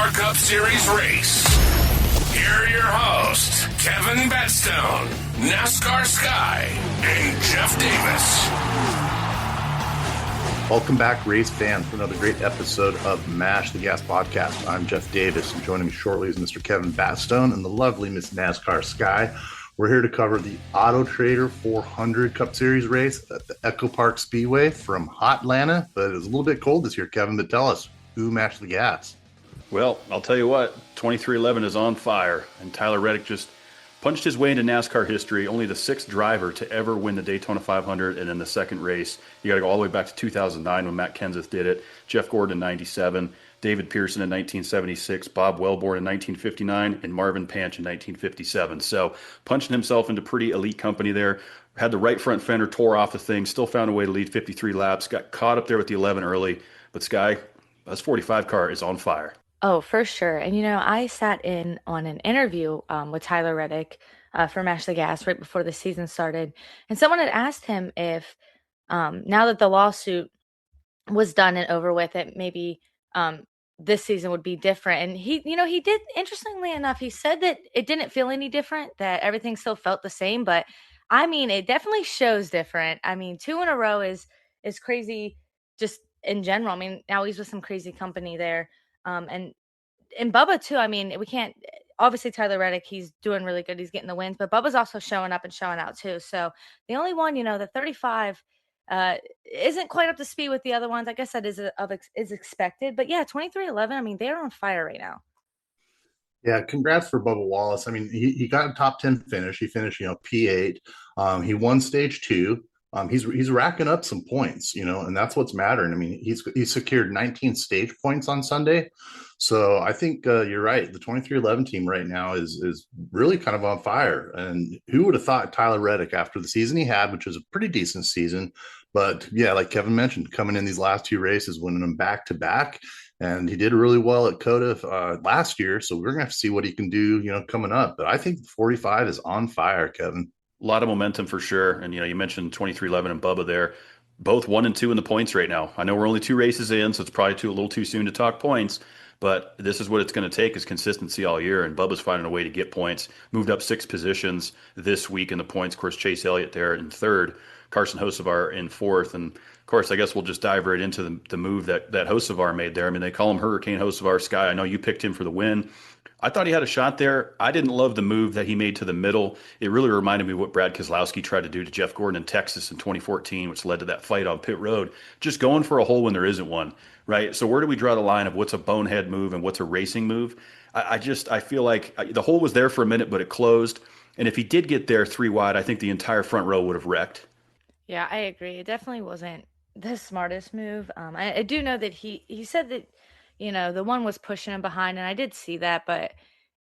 NASCAR Cup Series race. Here are your hosts, Kevin Bedstone, NASCAR Sky, and Jeff Davis. Welcome back, race fans, for another great episode of Mash the Gas podcast. I'm Jeff Davis, and joining me shortly is Mr. Kevin Bedstone and the lovely Miss NASCAR Sky. We're here to cover the AutoTrader 400 Cup Series race at the EchoPark Speedway from hot Atlanta, but it was a little bit cold this year, Kevin, but tell us, who mashed the gas? Well, I'll tell you what, 2311 is on fire, and Tyler Reddick just punched his way into NASCAR history, only the sixth driver to ever win the Daytona 500, and in the second race, you got to go all the way back to 2009 when Matt Kenseth did it, Jeff Gordon in 97, David Pearson in 1976, Bob Wellborn in 1959, and Marvin Panch in 1957. So punching himself into pretty elite company there, had the right front fender, tore off the thing, still found a way to lead 53 laps, got caught up there with the 11 early, but Sky, this 45 car is on fire. Oh, for sure. And, I sat in on an interview with Tyler Reddick for Mash the Gas right before the season started. And someone had asked him if now that the lawsuit was done and over with, it maybe this season would be different. And he did, interestingly enough, he said that it didn't feel any different, that everything still felt the same. But, it definitely shows different. 2 in a row is crazy just in general. Now he's with some crazy company there. And Bubba too, we can't, obviously Tyler Reddick, he's doing really good. He's getting the wins, but Bubba's also showing up and showing out too. So the only one, the 35 isn't quite up to speed with the other ones. I guess that is expected, but yeah, 2311, they're on fire right now. Yeah, congrats for Bubba Wallace. He got a top 10 finish. He finished, P8. He won stage 2. He's racking up some points, and that's what's mattering. He's secured 19 stage points on Sunday. So I think you're right. The 2311 team right now is really kind of on fire. And who would have thought Tyler Reddick, after the season he had, which was a pretty decent season, but yeah, like Kevin mentioned, coming in these last 2 races, winning them back to back. And he did really well at COTA last year. So we're going to have to see what he can do, coming up. But I think 45 is on fire, Kevin. A lot of momentum for sure. And, you mentioned 2311 and Bubba there, both 1 and 2 in the points right now. I know we're only 2 races in, so it's probably a little too soon to talk points, but this is what it's going to take, is consistency all year. And Bubba's finding a way to get points, moved up 6 positions this week in the points. Of course, Chase Elliott there in 3rd, Carson Hocevar in 4th. And of course, I guess we'll just dive right into the move that Hocevar made there. They call him Hurricane Hocevar. Sky, I know you picked him for the win. I thought he had a shot there. I didn't love the move that he made to the middle. It really reminded me of what Brad Keselowski tried to do to Jeff Gordon in Texas in 2014, which led to that fight on pit road. Just going for a hole when there isn't one, right? So where do we draw the line of what's a bonehead move and what's a racing move? I feel like the hole was there for a minute, but it closed. And if he did get there 3 wide, I think the entire front row would have wrecked. Yeah, I agree. It definitely wasn't the smartest move. I do know that he said that, the one was pushing him behind, and I did see that, but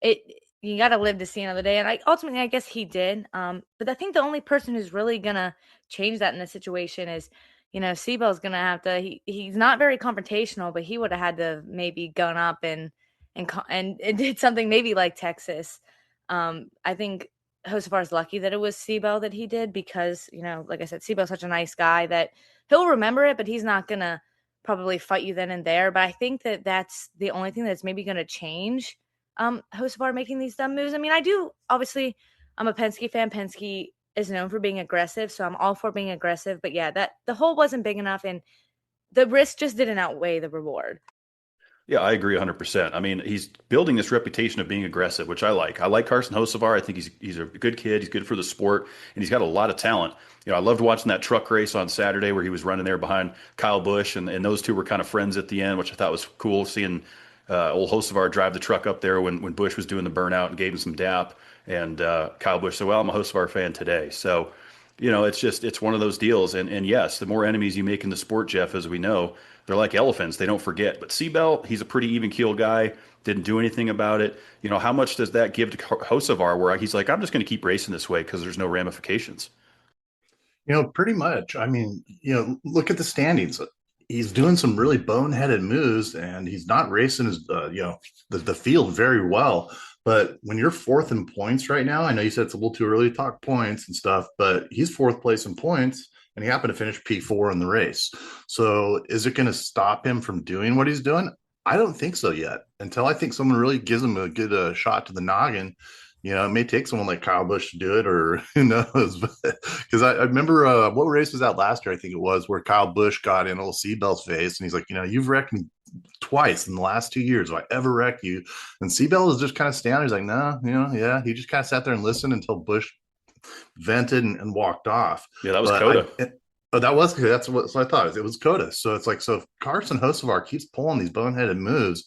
you got to live to see another day. And ultimately, I guess he did. But I think the only person who's really going to change that in this situation is, Seabell's going to have to, he's not very confrontational, but he would have had to maybe gun up and did something maybe like Texas. I think Hocevar's lucky that it was Seabell that he did, because, like I said, Seabell's such a nice guy that he'll remember it, but he's not going to probably fight you then and there. But I think that that's the only thing that's maybe going to change Hocevar making these dumb moves. I'm a Penske fan. Penske is known for being aggressive, so I'm all for being aggressive. But yeah, that the hole wasn't big enough, and the risk just didn't outweigh the reward. Yeah, I agree 100%. He's building this reputation of being aggressive, which I like. I like Carson Hocevar. I think he's a good kid. He's good for the sport, and he's got a lot of talent. I loved watching that truck race on Saturday where he was running there behind Kyle Busch, and those two were kind of friends at the end, which I thought was cool, seeing old Hocevar drive the truck up there when Busch was doing the burnout and gave him some dap. And Kyle Busch said, well, I'm a Hocevar fan today. So, it's one of those deals. And yes, the more enemies you make in the sport, Jeff, as we know, they're like elephants. They don't forget. But Seabell, he's a pretty even-keeled guy, didn't do anything about it. How much does that give to Hocevar, where he's like, I'm just going to keep racing this way because there's no ramifications? Pretty much. Look at the standings. He's doing some really boneheaded moves, and he's not racing his, the field very well. But when you're 4th in points right now, I know you said it's a little too early to talk points and stuff, but he's 4th place in points, and he happened to finish P4 in the race. So is it going to stop him from doing what he's doing? I don't think so yet. Until I think someone really gives him a good shot to the noggin. It may take someone like Kyle Busch to do it, or who knows? Because I remember what race was that last year? I think it was where Kyle Busch got in old Seatbelt's face, and he's like, you've wrecked me twice in the last 2 years. If I ever wreck you, and Seatbelt was just kind of standing. He's like, no, yeah. He just kind of sat there and listened until Busch vented and walked off. Yeah, that was COTA. That's what so I thought it was COTA. So it's like, so if Carson Hocevar keeps pulling these boneheaded moves,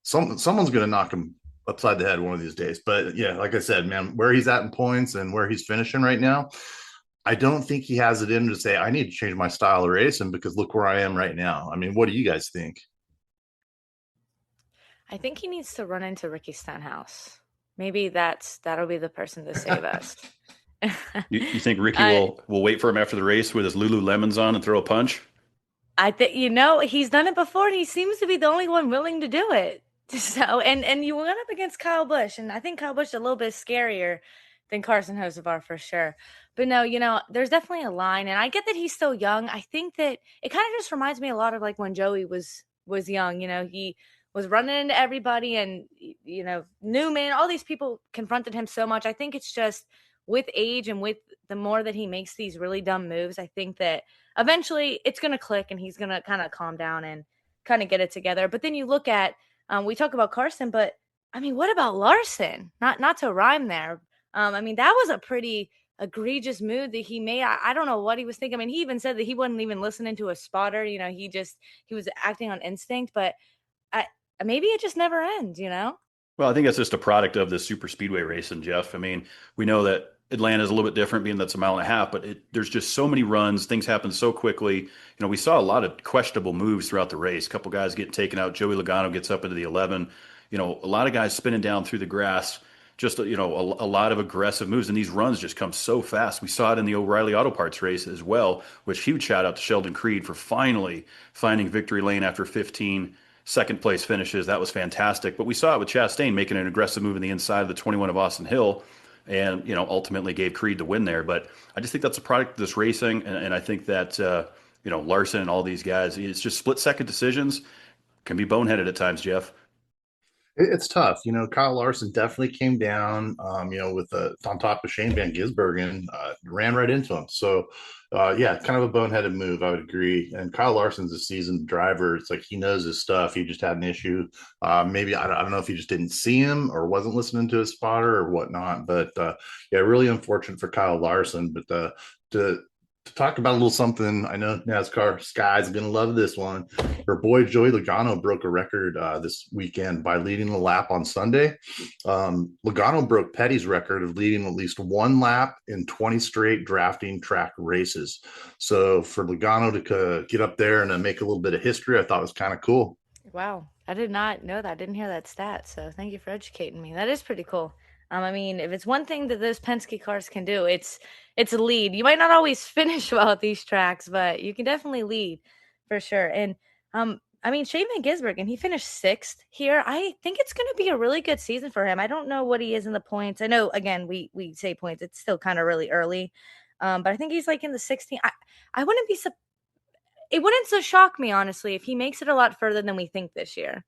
someone's going to knock him upside the head one of these days. But yeah, like I said, man, where he's at in points and where he's finishing right now, I don't think he has it in to say I need to change my style of racing because look where I am right now. I mean, what do you guys think? I think he needs to run into Ricky Stenhouse. Maybe that'll be the person to save us. You think Ricky will wait for him after the race with his Lululemons on and throw a punch? I think he's done it before, and he seems to be the only one willing to do it. So and you went up against Kyle Busch, and I think Kyle Busch is a little bit scarier than Carson Hocevar for sure. But no, there's definitely a line, and I get that he's still young. I think that it kind of just reminds me a lot of like when Joey was young. He was running into everybody, and Newman, all these people confronted him so much. I think it's just with age and with the more that he makes these really dumb moves, I think that eventually it's going to click and he's going to kind of calm down and kind of get it together. But then you look at, we talk about Carson, but I mean, what about Larson? Not to rhyme there. I mean, that was a pretty egregious move that he made. I don't know what he was thinking. I mean, he even said that he wasn't even listening to a spotter. He was acting on instinct, but maybe it just never ends, Well, I think that's just a product of the super speedway racing, Jeff. I mean, we know that Atlanta is a little bit different, being that's a mile and a half, but there's just so many runs. Things happen so quickly. We saw a lot of questionable moves throughout the race. A couple guys getting taken out. Joey Logano gets up into the 11. A lot of guys spinning down through the grass. Just, a lot of aggressive moves. And these runs just come so fast. We saw it in the O'Reilly Auto Parts race as well, which huge shout out to Sheldon Creed for finally finding victory lane after 15 second place finishes. That was fantastic. But we saw it with Chastain making an aggressive move in the inside of the 21 of Austin Hill and, ultimately gave Creed the win there. But I just think that's a product of this racing. And I think that, Larson and all these guys, it's just split second decisions, can be boneheaded at times, Jeff. It's tough. Kyle Larson definitely came down, with on top of Shane Van Gisbergen, ran right into him. So, yeah, kind of a boneheaded move, I would agree. And Kyle Larson's a seasoned driver. It's like he knows his stuff. He just had an issue. Maybe, I don't know if he just didn't see him or wasn't listening to his spotter or whatnot. But, yeah, really unfortunate for Kyle Larson. But to talk about a little something, I know NASCAR Sky's going to love this one. Her boy Joey Logano broke a record this weekend by leading the lap on Sunday. Logano broke Petty's record of leading at least one lap in 20 straight drafting track races. So for Logano to get up there and make a little bit of history, I thought was kind of cool. Wow. I did not know that. I didn't hear that stat. So thank you for educating me. That is pretty cool. I mean, if it's one thing that those Penske cars can do, it's a lead. You might not always finish well at these tracks, but you can definitely lead for sure. And I mean, Shane Van Gisbergen, he finished 6th here. I think it's going to be a really good season for him. I don't know what he is in the points. I know, again, we say points. It's still kind of really early. But I think he's like in the 16. I wouldn't be it wouldn't so shock me, honestly, if he makes it a lot further than we think this year.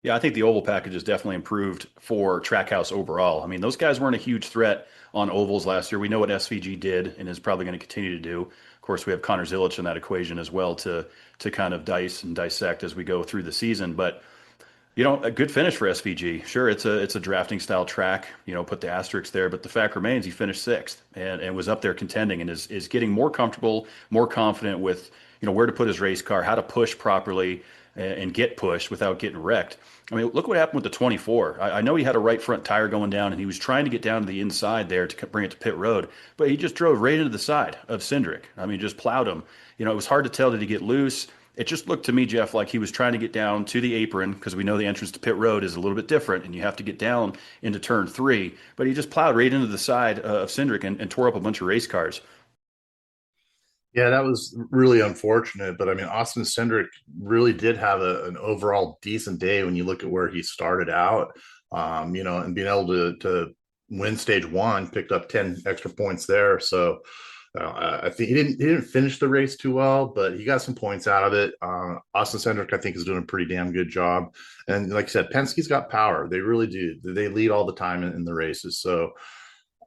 Yeah, I think the oval package has definitely improved for Trackhouse overall. I mean, those guys weren't a huge threat on ovals last year. We know what SVG did and is probably going to continue to do. Of course, we have Connor Zilic in that equation as well to kind of dice and dissect as we go through the season. But a good finish for SVG. Sure, it's a drafting style track. Put the asterisk there, but the fact remains he finished 6th and was up there contending and is getting more comfortable, more confident with where to put his race car, how to push properly and get pushed without getting wrecked. I mean, look what happened with the 24. I know he had a right front tire going down, and he was trying to get down to the inside there to bring it to pit road, but he just drove right into the side of Cindric. I mean, just plowed him. It was hard to tell, did he get loose? It just looked to me, Jeff, like he was trying to get down to the apron because we know the entrance to pit road is a little bit different, and you have to get down into turn 3. But he just plowed right into the side of Cindric and tore up a bunch of race cars. Yeah, that was really unfortunate. But I mean, Austin Cindric really did have an overall decent day when you look at where he started out, and being able to win stage 1, picked up 10 extra points there. So, I think he didn't finish the race too well, but he got some points out of it. Austin Cindric, I think, is doing a pretty damn good job. And like I said, Penske's got power. They really do. They lead all the time in the races. So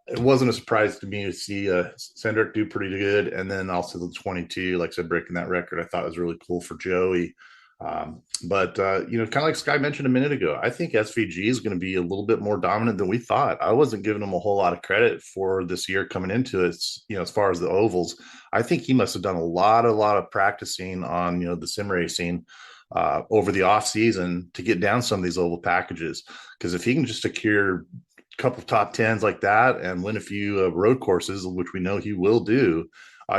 it wasn't a surprise to me to see Cindric do pretty good. And then also the 22, like I said, breaking that record, I thought was really cool for Joey. But kind of like Sky mentioned a minute ago, I think SVG is going to be a little bit more dominant than we thought. I wasn't giving him a whole lot of credit for this year coming into it. As far as the ovals, I think he must have done a lot of practicing on, the sim racing over the off season to get down some of these oval packages. Because if he can just secure a couple of top tens like that and win a few road courses, which we know he will do,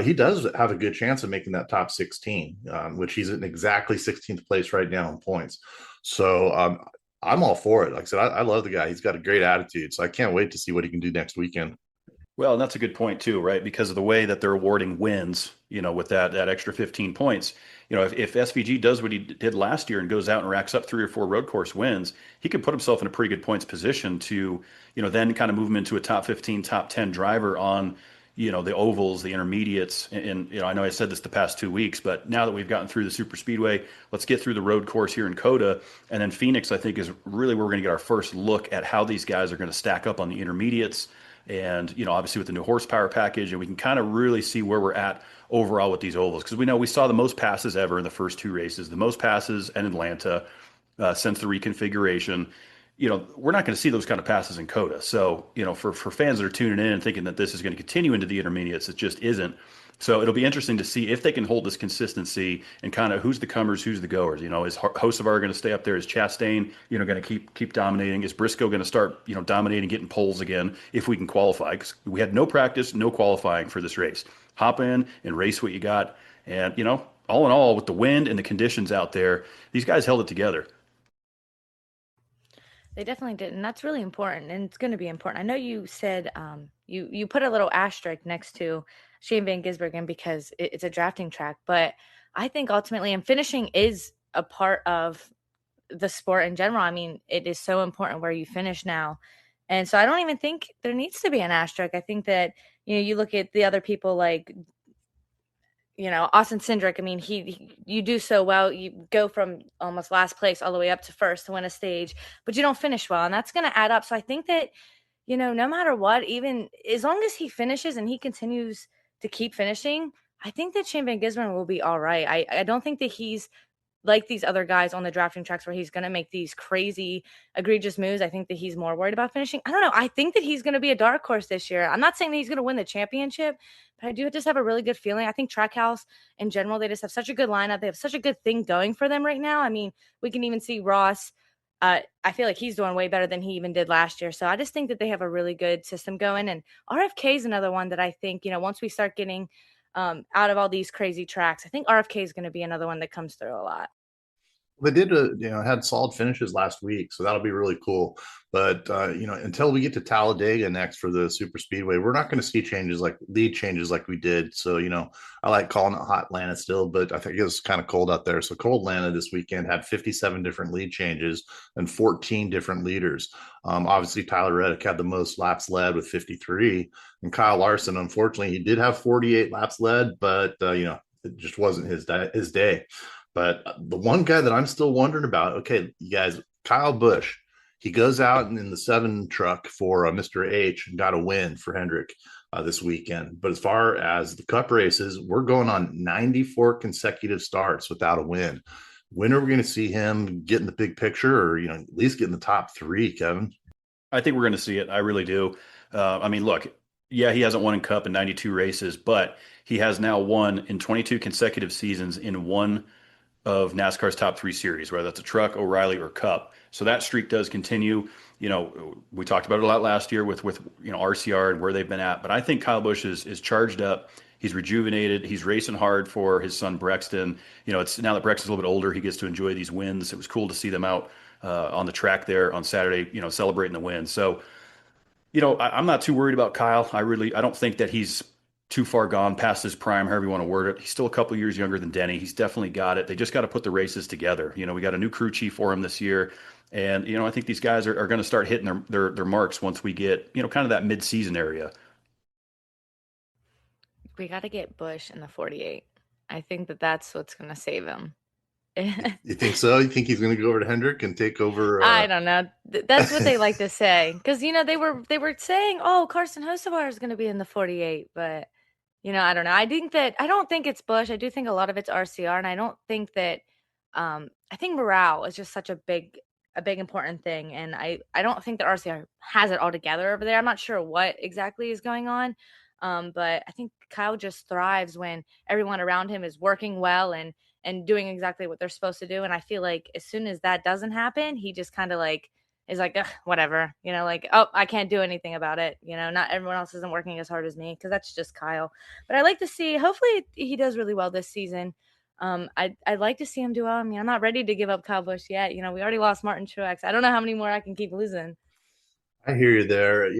he does have a good chance of making that top 16, which he's in exactly 16th place right now in points. So I'm all for it. Like I said, I love the guy. He's got a great attitude. So I can't wait to see what he can do next weekend. Well, and that's a good point too, right? Because of the way that they're awarding wins, with that extra 15 points. If SVG does what he did last year and goes out and racks up 3 or 4 road course wins, he could put himself in a pretty good points position to, then kind of move him into a top 15, top 10 driver on, the ovals, the intermediates. And I know I said this the past 2 weeks, but now that we've gotten through the super speedway, let's get through the road course here in COTA. And then Phoenix, I think, is really where we're going to get our first look at how these guys are going to stack up on the intermediates. And, obviously with the new horsepower package, and we can kind of really see where we're at overall with these ovals. Because we know we saw the most passes ever in the first 2 races, the most passes in Atlanta since the reconfiguration. We're not going to see those kind of passes in COTA. So, for fans that are tuning in and thinking that this is going to continue into the intermediates, it just isn't. So it'll be interesting to see if they can hold this consistency and kind of who's the comers, who's the goers. Is Hocevar going to stay up there? Is Chastain, going to keep dominating? Is Briscoe going to start, dominating, getting poles again if we can qualify? Because we had no practice, no qualifying for this race. Hop in and race what you got. And, all in all, with the wind and the conditions out there, these guys held it together. They definitely did, and that's really important, and it's going to be important. I know you said you put a little asterisk next to Shane Van Gisbergen because it's a drafting track, but I think ultimately, and finishing is a part of the sport in general. I mean, it is so important where you finish now, and so I don't even think there needs to be an asterisk. I think that you look at the other people like Austin Cindric. I mean, you do so well. You go from almost last place all the way up to first to win a stage, but you don't finish well, and that's going to add up. So I think that, no matter what, even as long as he finishes and he continues to keep finishing, I think that Shane Van Gisbergen will be all right. I don't think that he's like these other guys on the drafting tracks where he's going to make these crazy, egregious moves. I think that he's more worried about finishing. I don't know. I think that he's going to be a dark horse this year. I'm not saying that he's going to win the championship, but I do just have a really good feeling. I think Trackhouse in general, they just have such a good lineup. They have such a good thing going for them right now. I mean, we can even see Ross. I feel like he's doing way better than he even did last year. So I just think that they have a really good system going. And RFK is another one that I think, once we start getting out of all these crazy tracks, I think RFK is going to be another one that comes through a lot. They did, had solid finishes last week, so that'll be really cool. But until we get to Talladega next for the Super Speedway, we're not going to see lead changes like we did. So I like calling it Hot Atlanta still, but I think it was kind of cold out there. So Cold Atlanta this weekend had 57 different lead changes and 14 different leaders. Obviously, Tyler Reddick had the most laps led with 53, and Kyle Larson, unfortunately, he did have 48 laps led, but it just wasn't his day. But the one guy that I'm still wondering about, okay, you guys, Kyle Busch, he goes out in the 7 truck for Mr. H and got a win for Hendrick this weekend. But as far as the Cup races, we're going on 94 consecutive starts without a win. When are we going to see him get in the big picture, or at least get in the top 3, Kevin? I think we're going to see it. I really do. I mean, look, yeah, he hasn't won in Cup in 92 races, but he has now won in 22 consecutive seasons in one of NASCAR's top 3 series, whether that's a truck, O'Reilly, or Cup. So that streak does continue. We talked about it a lot last year with RCR and where they've been at. But I think Kyle Busch is charged up. He's rejuvenated. He's racing hard for his son Brexton. It's now that Brexton's a little bit older, he gets to enjoy these wins. It was cool to see them out on the track there on Saturday, celebrating the win. So, I'm not too worried about Kyle. I don't think that he's too far gone past his prime, however you want to word it. He's still a couple years younger than Denny. He's definitely got it. They just got to put the races together. We got a new crew chief for him this year. And, I think these guys are going to start hitting their marks once we get, kind of that mid-season area. We got to get Bush in the 48. I think that that's what's going to save him. You think so? You think he's going to go over to Hendrick and take over? I don't know. That's what they like to say because they were saying, "Oh, Carson Hocevar is going to be in the 48," but I don't know. I don't think it's Bush. I do think a lot of it's RCR, and I don't think that. I think morale is just such a big important thing, and I don't think that RCR has it all together over there. I'm not sure what exactly is going on, but I think Kyle just thrives when everyone around him is working well and doing exactly what they're supposed to do. And I feel like as soon as that doesn't happen, he just kind of like is like, ugh, whatever, like, oh, I can't do anything about it. Not everyone else isn't working as hard as me because that's just Kyle. But I like to see, hopefully he does really well this season. I'd like to see him do well. I mean, I'm not ready to give up Kyle Busch yet. We already lost Martin Truex. I don't know how many more I can keep losing. I hear you there.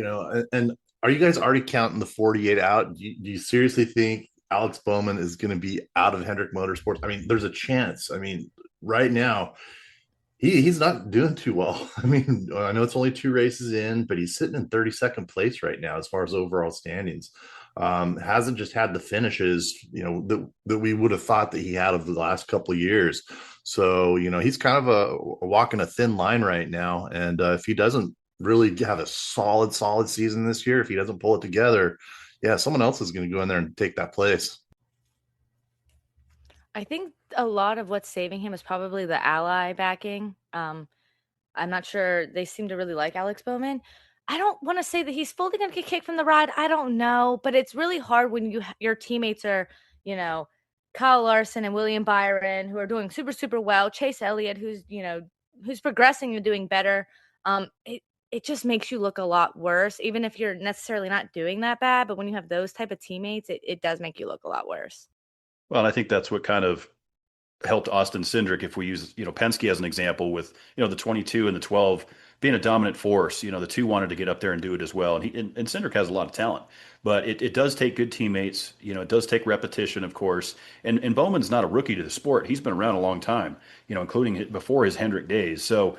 And are you guys already counting the 48 out? Do you seriously think Alex Bowman is going to be out of Hendrick Motorsports? I mean, there's a chance. I mean, right now, he's not doing too well. I mean, I know it's only 2 races in, but he's sitting in 32nd place right now as far as overall standings. Hasn't just had the finishes, that we would have thought that he had over the last couple of years. So, he's kind of a walking a thin line right now. And if he doesn't really have a solid season this year, if he doesn't pull it together, yeah, someone else is going to go in there and take that place. I think a lot of what's saving him is probably the ally backing. I'm not sure. They seem to really like Alex Bowman. I don't want to say that he's fully going to get kicked from the ride. I don't know, but it's really hard when your teammates are, Kyle Larson and William Byron, who are doing super, super well. Chase Elliott, who's progressing and doing better. It just makes you look a lot worse, even if you're necessarily not doing that bad. But when you have those type of teammates, it does make you look a lot worse. Well, and I think that's what kind of helped Austin Cindric, if we use, Penske as an example with, the 22 and the 12 being a dominant force. The 2 wanted to get up there and do it as well. And Cindric has a lot of talent, but it does take good teammates. It does take repetition, of course. And Bowman's not a rookie to the sport. He's been around a long time, including before his Hendrick days. So,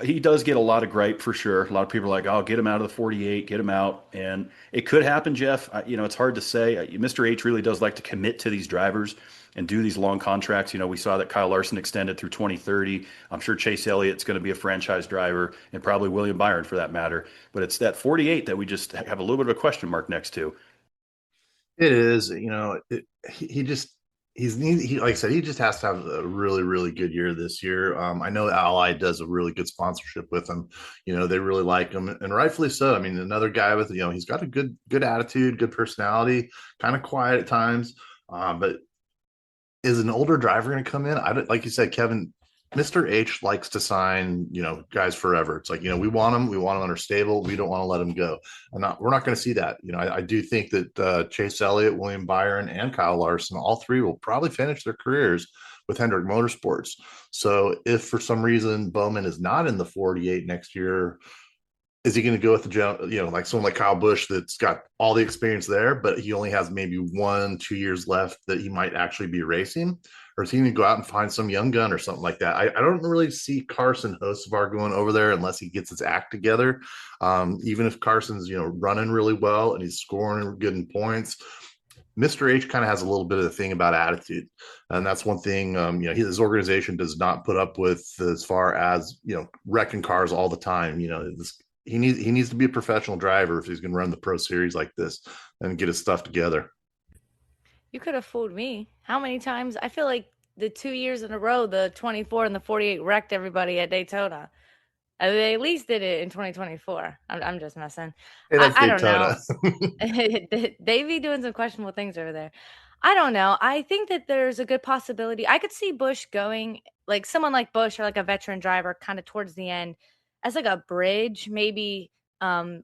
he does get a lot of gripe for sure. A lot of people are like, oh, get him out of the 48, get him out. And it could happen, Jeff. It's hard to say. Mr. H really does like to commit to these drivers and do these long contracts. We saw that Kyle Larson extended through 2030. I'm sure Chase Elliott's going to be a franchise driver, and probably William Byron for that matter. But it's that 48 that we just have a little bit of a question mark next to. It is, he like I said, he just has to have a really, really good year this year. I know Ally does a really good sponsorship with him. They really like him, and rightfully so. I mean, another guy with, he's got a good attitude, good personality, kind of quiet at times. But is an older driver going to come in? Like you said, Kevin, Mr. H likes to sign, guys forever. It's like, we want them under stable. We don't want to let them go. We're not going to see that. I do think that Chase Elliott, William Byron, and Kyle Larson, all 3 will probably finish their careers with Hendrick Motorsports. So if for some reason Bowman is not in the 48 next year, is he going to go with the, like someone like Kyle Busch that's got all the experience there, but he only has maybe 1-2 years left that he might actually be racing? Or is he going to go out and find some young gun or something like that? I don't really see Carson Hocevar going over there unless he gets his act together. Even if Carson's, running really well and he's scoring good in points, Mr. H kind of has a little bit of the thing about attitude. And that's one thing, his organization does not put up with as far as, wrecking cars all the time. He needs to be a professional driver if he's going to run the Pro Series like this and get his stuff together. You could have fooled me. How many times? I feel like the 2 years in a row, the 24 and the 48 wrecked everybody at Daytona. They at least did it in 2024. I'm just messing. Hey, that's I don't know. Daytona. Davey doing some questionable things over there. I don't know. I think that there's a good possibility. I could see Busch going, like someone like Busch or like a veteran driver kind of towards the end as like a bridge, maybe for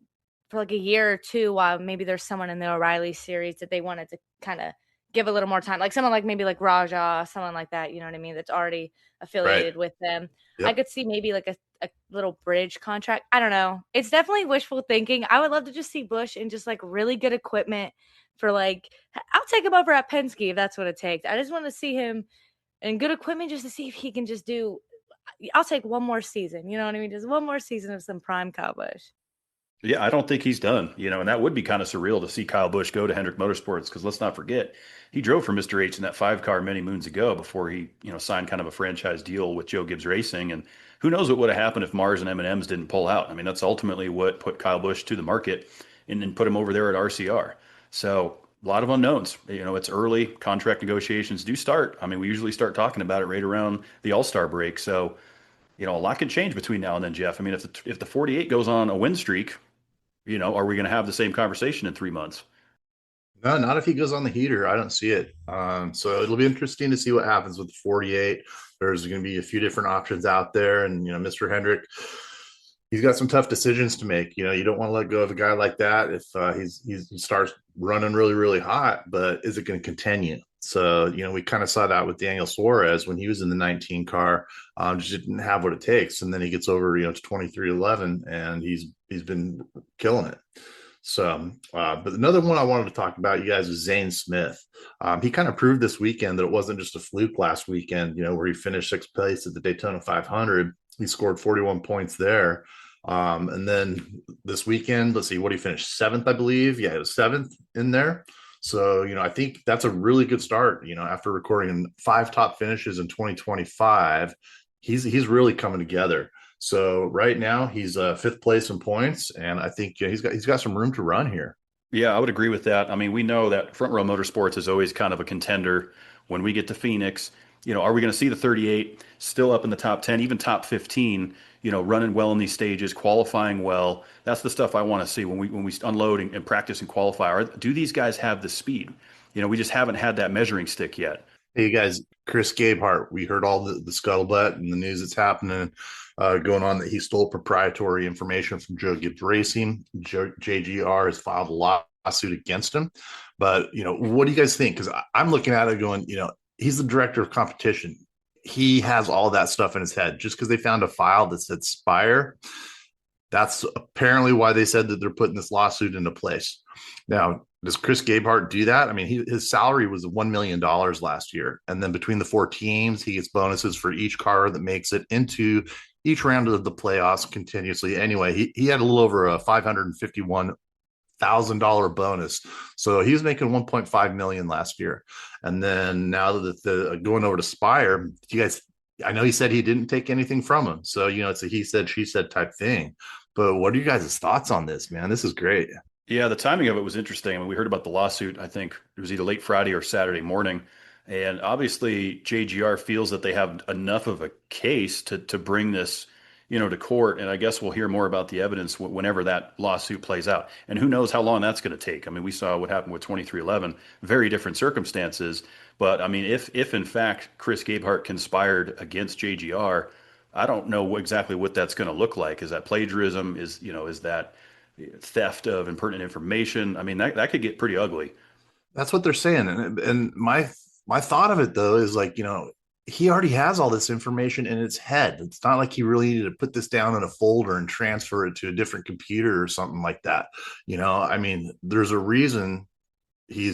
like a year or 2 while maybe there's someone in the O'Reilly series that they wanted to kind of give a little more time. Like someone like maybe like Raja, someone like that, you know what I mean? That's already affiliated with them. Yep. I could see maybe like a little bridge contract. I don't know. It's definitely wishful thinking. I would love to just see Busch in just like really good equipment for like, I'll take him over at Penske if that's what it takes. I just want to see him in good equipment just to see if he can just do, I'll take one more season. You know what I mean? Just one more season of some prime Kyle Busch. Yeah, I don't think he's done, and that would be kind of surreal to see Kyle Busch go to Hendrick Motorsports because let's not forget, he drove for Mr. H in that 5 car many moons ago before he, signed kind of a franchise deal with Joe Gibbs Racing. And who knows what would have happened if Mars and M&M's didn't pull out. I mean, that's ultimately what put Kyle Busch to the market and then put him over there at RCR. So a lot of unknowns. It's early. Contract negotiations do start. I mean, we usually start talking about it right around the All-Star break. So, a lot can change between now and then, Jeff. I mean, if the 48 goes on a win streak, are we going to have the same conversation in 3 months? No, not if he goes on the heater. I don't see it. So it'll be interesting to see what happens with the 48. There's going to be a few different options out there, and Mr. Hendrick, he's got some tough decisions to make. You don't want to let go of a guy like that if he starts running really, really hot. But is it going to continue? So we kind of saw that with Daniel Suarez when he was in the 19 car, just didn't have what it takes, and then he gets over to 23-11, and he's been killing it. So, but another one I wanted to talk about, you guys, is Zane Smith. He kind of proved this weekend that it wasn't just a fluke last weekend, where he finished 6th place at the Daytona 500. He scored 41 points there. And then this weekend, let's see, what he finished 7th, I believe. Yeah, it was 7th in there. So, I think that's a really good start, after recording 5 top finishes in 2025, he's really coming together. So right now he's 5th place in points, and I think he's got some room to run here. Yeah, I would agree with that. I mean, we know that Front Row Motorsports is always kind of a contender when we get to Phoenix. Are we going to see the 38 still up in the top 10, even top 15, running well in these stages, qualifying well? That's the stuff I want to see when we unload and practice and qualify. Do these guys have the speed? We just haven't had that measuring stick yet. Hey, you guys, Chris Gabehart, we heard all the scuttlebutt and the news that's happening going on that he stole proprietary information from Joe Gibbs Racing. JGR has filed a lawsuit against him. But, what do you guys think? Because I'm looking at it going, he's the director of competition. He has all that stuff in his head. Just because they found a file that said Spire, that's apparently why they said that they're putting this lawsuit into place. Now, does Chris Gabehart do that? I mean, his salary was $1 million last year. And then between the 4 teams, he gets bonuses for each car that makes it into each round of the playoffs continuously. Anyway, he had a little over a $551,000 bonus. So he was making 1.5 million last year. And then now that the going over to Spire, you guys, I know he said he didn't take anything from him. So, it's a he said, she said type thing. But what are you guys' thoughts on this, man? This is great. Yeah, the timing of it was interesting. I mean, we heard about the lawsuit, I think it was either late Friday or Saturday morning. And obviously, JGR feels that they have enough of a case to bring this, to court. And I guess we'll hear more about the evidence whenever that lawsuit plays out. And who knows how long that's going to take. I mean, we saw what happened with 2311, very different circumstances. But I mean, if in fact Chris Gabehart conspired against JGR, I don't know exactly what that's going to look like. Is that plagiarism? Is that theft of impertinent information? I mean, that could get pretty ugly. That's what they're saying. And my thought of it, though, is like, he already has all this information in his head. It's not like he really needed to put this down in a folder and transfer it to a different computer or something like that. I mean, there's a reason he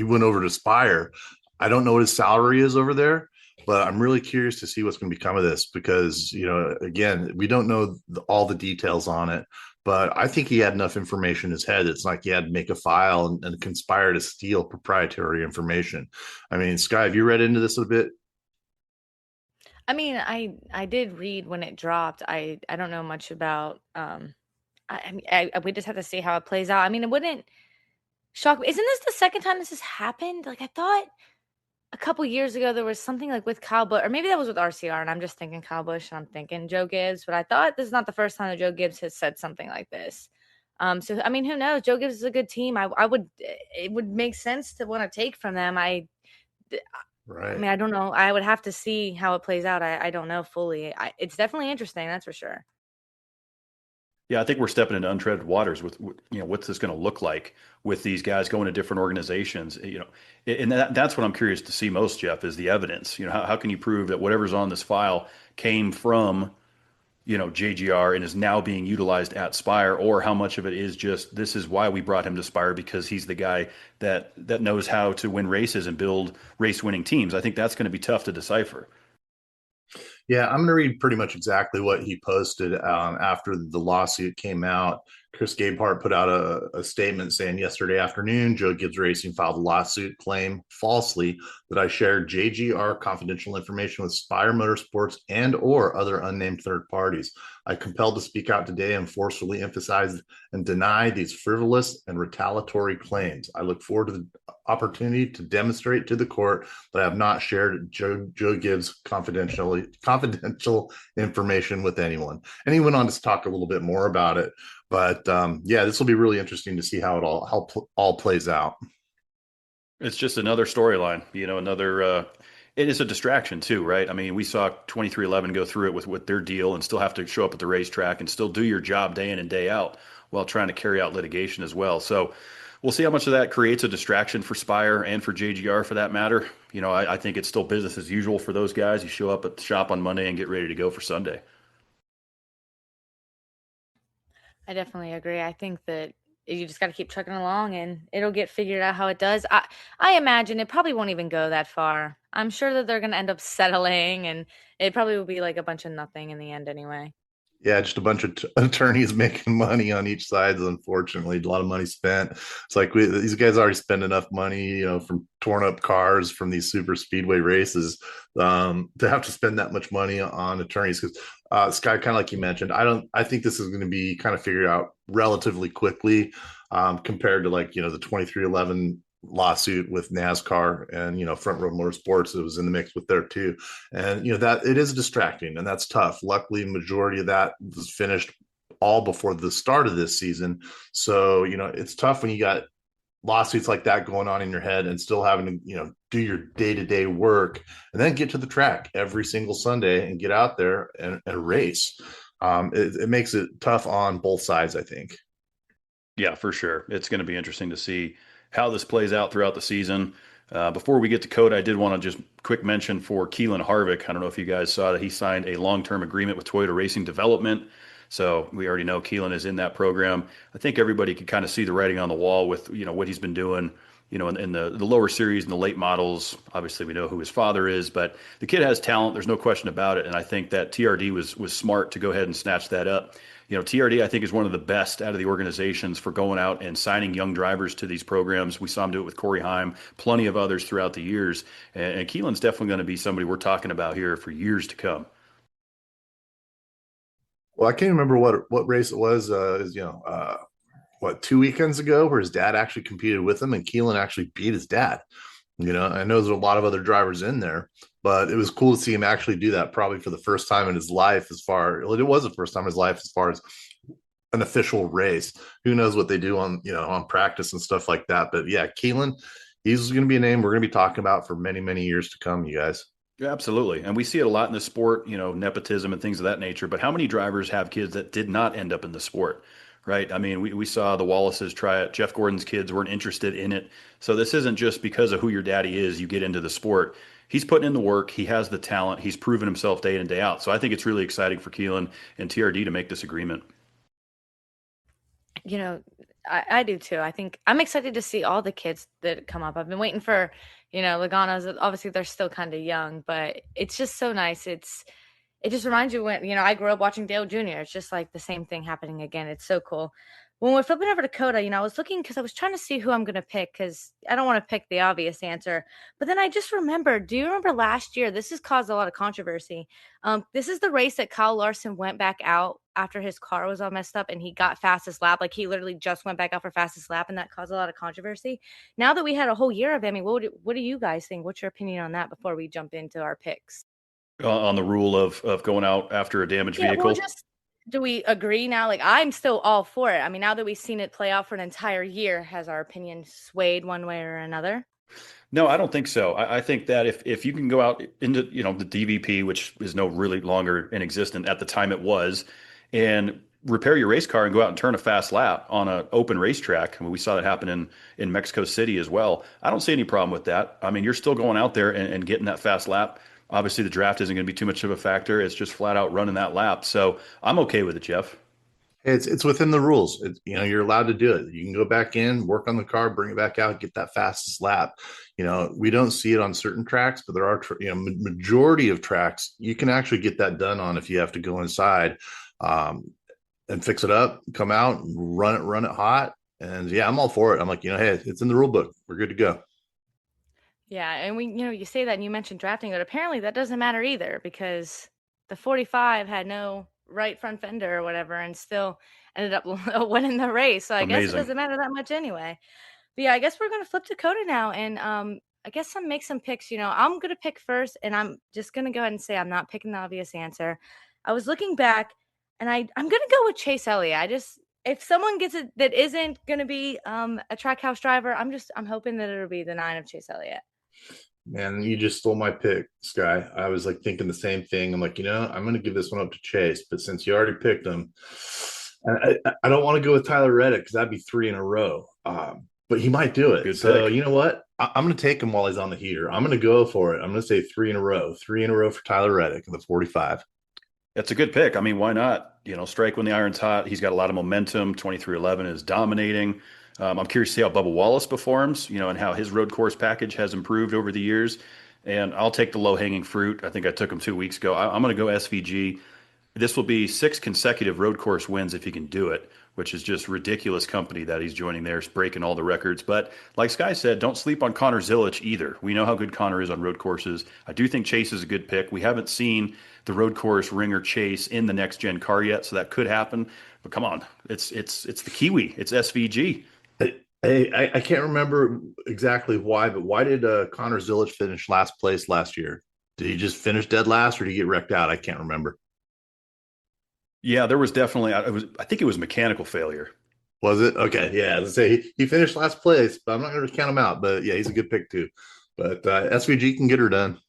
went over to Spire. I don't know what his salary is over there, but I'm really curious to see what's going to become of this because, again, we don't know all the details on it. But I think he had enough information in his head. It's like he had to make a file and conspire to steal proprietary information. I mean, Sky, have you read into this a bit? I mean, I did read when it dropped. I don't know much about. We just have to see how it plays out. I mean, it wouldn't shock me. Isn't this the second time this has happened? Like I thought a couple years ago there was something like with Kyle Busch, or maybe that was with RCR, and I'm just thinking Kyle Busch and I'm thinking Joe Gibbs, but I thought this is not the first time that Joe Gibbs has said something like this. So I mean, who knows? Joe Gibbs is a good team. It would make sense to want to take from them. Right. I mean, I don't know. I would have to see how it plays out. I don't know fully. It's definitely interesting. That's for sure. Yeah, I think we're stepping into untreaded waters with what's this going to look like with these guys going to different organizations, and that's what I'm curious to see most, Jeff, is the evidence. How can you prove that whatever's on this file came from, JGR and is now being utilized at Spire, or how much of it is just, this is why we brought him to Spire because he's the guy that knows how to win races and build race winning teams. I think that's going to be tough to decipher. Yeah, I'm going to read pretty much exactly what he posted after the lawsuit came out. Chris Gabehart put out a statement saying yesterday afternoon, Joe Gibbs Racing filed a lawsuit claim falsely that I shared JGR confidential information with Spire Motorsports and or other unnamed third parties. I compelled to speak out today and forcefully emphasize and deny these frivolous and retaliatory claims. I look forward to the opportunity to demonstrate to the court that I have not shared Joe Gibbs confidential information with anyone. And he went on to talk a little bit more about it. But yeah, this will be really interesting to see how it all plays out. It's just another storyline, another. It is a distraction too, right? I mean, we saw 2311 go through it with their deal and still have to show up at the racetrack and still do your job day in and day out while trying to carry out litigation as well. So we'll see how much of that creates a distraction for Spire and for JGR for that matter. I think it's still business as usual for those guys. You show up at the shop on Monday and get ready to go for Sunday. I definitely agree. I think that you just got to keep trucking along and it'll get figured out how it does. I imagine it probably won't even go that far. I'm sure that they're going to end up settling and it probably will be like a bunch of nothing in the end anyway. Yeah, just a bunch of attorneys making money on each side. Unfortunately, a lot of money spent. It's like these guys already spend enough money, from torn up cars from these super speedway races, to have to spend that much money on attorneys. Because Sky, kind of like you mentioned, I think this is going to be kind of figured out relatively quickly, compared to the 2311 lawsuit with NASCAR and Front Row Motorsports. It was in the mix with there too, and that it is distracting and that's tough. Luckily, majority of that was finished all before the start of this season, so it's tough when you got lawsuits like that going on in your head and still having to do your day-to-day work and then get to the track every single Sunday and get out there and race. It makes it tough on both sides, I think. Yeah, for sure. It's going to be interesting to see how this plays out throughout the season. Before we get to COTA, I did want to just quick mention for Keelan Harvick. I don't know if you guys saw that he signed a long-term agreement with Toyota Racing Development. So we already know Keelan is in that program. I think everybody could kind of see the writing on the wall with, what he's been doing, in the lower series and the late models. Obviously, we know who his father is, but the kid has talent. There's no question about it. And I think that TRD was smart to go ahead and snatch that up. TRD, I think, is one of the best out of the organizations for going out and signing young drivers to these programs. We saw him do it with Corey Heim, plenty of others throughout the years. And Keelan's definitely going to be somebody we're talking about here for years to come. Well, I can't remember what race it was. 2 weekends ago, where his dad actually competed with him, and Keelan actually beat his dad. I know there's a lot of other drivers in there, but it was cool to see him actually do that, probably for the first time in his life. It was the first time in his life as far as an official race. Who knows what they do on practice and stuff like that. But yeah, Keelan, he's going to be a name we're going to be talking about for many, many years to come, you guys. Yeah, absolutely. And we see it a lot in the sport, nepotism and things of that nature. But how many drivers have kids that did not end up in the sport? Right. I mean, we saw the Wallaces try it. Jeff Gordon's kids weren't interested in it. So this isn't just because of who your daddy is, you get into the sport. He's putting in the work. He has the talent. He's proven himself day in and day out. So I think it's really exciting for Keelan and TRD to make this agreement. I do too. I think I'm excited to see all the kids that come up. I've been waiting for, Logano's. Obviously, they're still kind of young, but it's just so nice. It just reminds you when, I grew up watching Dale Jr. It's just like the same thing happening again. It's so cool. When we're flipping over to COTA, I was looking because I was trying to see who I'm going to pick because I don't want to pick the obvious answer. But then I just remembered, do you remember last year? This has caused a lot of controversy. This is the race that Kyle Larson went back out after his car was all messed up and he got fastest lap. Like he literally just went back out for fastest lap and that caused a lot of controversy. Now that we had a whole year of him, what do you guys think? What's your opinion on that before we jump into our picks? On the rule of going out after a damaged vehicle? Do we agree now? Like, I'm still all for it. I mean, now that we've seen it play out for an entire year, has our opinion swayed one way or another? No, I don't think so. I think that if you can go out into, the DVP, which is no really longer in existence at the time it was, and repair your race car and go out and turn a fast lap on an open racetrack. I mean, we saw that happen in Mexico City as well. I don't see any problem with that. I mean, you're still going out there and getting that fast lap. Obviously, the draft isn't going to be too much of a factor. It's just flat out running that lap. So I'm okay with it, Jeff. It's within the rules. You're allowed to do it. You can go back in, work on the car, bring it back out, get that fastest lap. We don't see it on certain tracks, but there are, majority of tracks you can actually get that done on if you have to go inside. and fix it up, come out and run it hot. And yeah, I'm all for it. I'm like, hey, it's in the rule book. We're good to go. Yeah, and you say that and you mentioned drafting, but apparently that doesn't matter either because the 45 had no right front fender or whatever and still ended up winning the race. So I guess it Amazing. doesn't matter that much anyway. But yeah, I guess we're going to flip to COTA now and I guess make some picks. I'm going to pick first and I'm just going to go ahead and say I'm not picking the obvious answer. I was looking back and I'm going to go with Chase Elliott. If someone gets it that isn't going to be a Trackhouse driver, I'm hoping that it'll be the 9 of Chase Elliott. Man, you just stole my pick, Sky. I was like thinking the same thing. I'm like, I'm going to give this one up to Chase, but since you already picked him, I don't want to go with Tyler Reddick because that'd be 3 in a row. But he might do it. Good so pick. You know what? I'm going to take him while he's on the heater. I'm going to go for it. I'm going to say 3 in a row. 3 in a row for Tyler Reddick in the 45. That's a good pick. I mean, why not? Strike when the iron's hot. He's got a lot of momentum. 2311 is dominating. I'm curious to see how Bubba Wallace performs, and how his road course package has improved over the years. And I'll take the low-hanging fruit. I think I took him 2 weeks ago. I'm going to go SVG. This will be 6 consecutive road course wins if he can do it, which is just ridiculous company that he's joining there. It's breaking all the records. But like Sky said, don't sleep on Connor Zilic either. We know how good Connor is on road courses. I do think Chase is a good pick. We haven't seen the road course ringer Chase in the next gen car yet, so that could happen. But come on, it's the Kiwi. It's SVG. Hey, I can't remember exactly why, but why did Connor Zilic finish last place last year? Did he just finish dead last, or did he get wrecked out? I can't remember. Yeah, there was definitely. I think it was mechanical failure. Was it? Okay, yeah. As I say, he finished last place, but I'm not going to count him out. But yeah, he's a good pick too. But SVG can get her done.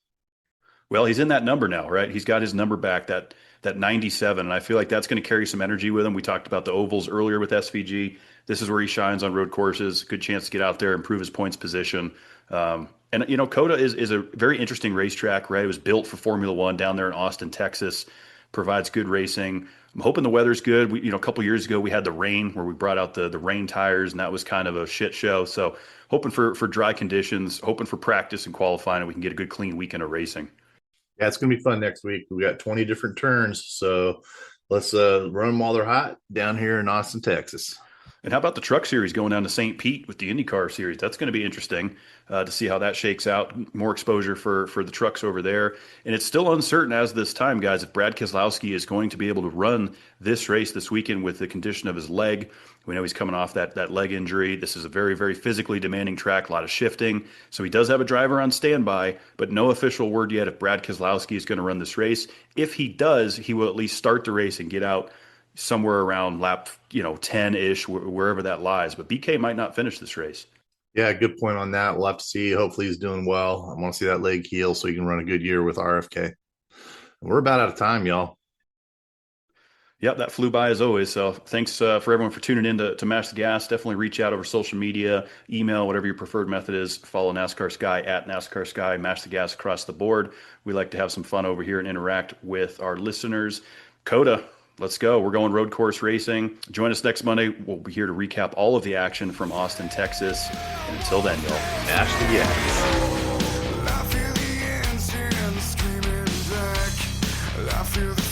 Well, he's in that number now, right? He's got his number back, that 97, and I feel like that's going to carry some energy with him. We talked about the ovals earlier with SVG. This is where he shines on road courses. Good chance to get out there, improve his points position. And COTA is a very interesting racetrack, right? It was built for Formula One down there in Austin, Texas. Provides good racing. I'm hoping the weather's good. A couple years ago we had the rain where we brought out the rain tires, and that was kind of a shit show. So hoping for dry conditions, hoping for practice and qualifying, and we can get a good clean weekend of racing. Yeah, it's going to be fun next week. We got 20 different turns, so let's run them while they're hot down here in Austin, Texas. And how about the Truck Series going down to St. Pete with the IndyCar Series? That's going to be interesting to see how that shakes out. More exposure for the trucks over there. And it's still uncertain as this time, guys, if Brad Keselowski is going to be able to run this race this weekend with the condition of his leg. We know he's coming off that leg injury. This is a very, very physically demanding track, a lot of shifting. So he does have a driver on standby, but no official word yet if Brad Keselowski is going to run this race. If he does, he will at least start the race and get out somewhere around lap 10-ish, wherever that lies. But BK might not finish this race. Yeah, good point on that. We'll have to see. Hopefully he's doing well. I want to see that leg heal so he can run a good year with RFK. We're about out of time, y'all. Yep, that flew by as always. So thanks for everyone for tuning in to Mash the Gas. Definitely reach out over social media, email, whatever your preferred method is. Follow NASCAR Sky at NASCAR Sky. Mash the Gas across the board. We like to have some fun over here and interact with our listeners. COTA, let's go. We're going road course racing. Join us next Monday. We'll be here to recap all of the action from Austin, Texas. And until then, y'all, Mash the Gas. I feel the engine screaming back. I feel the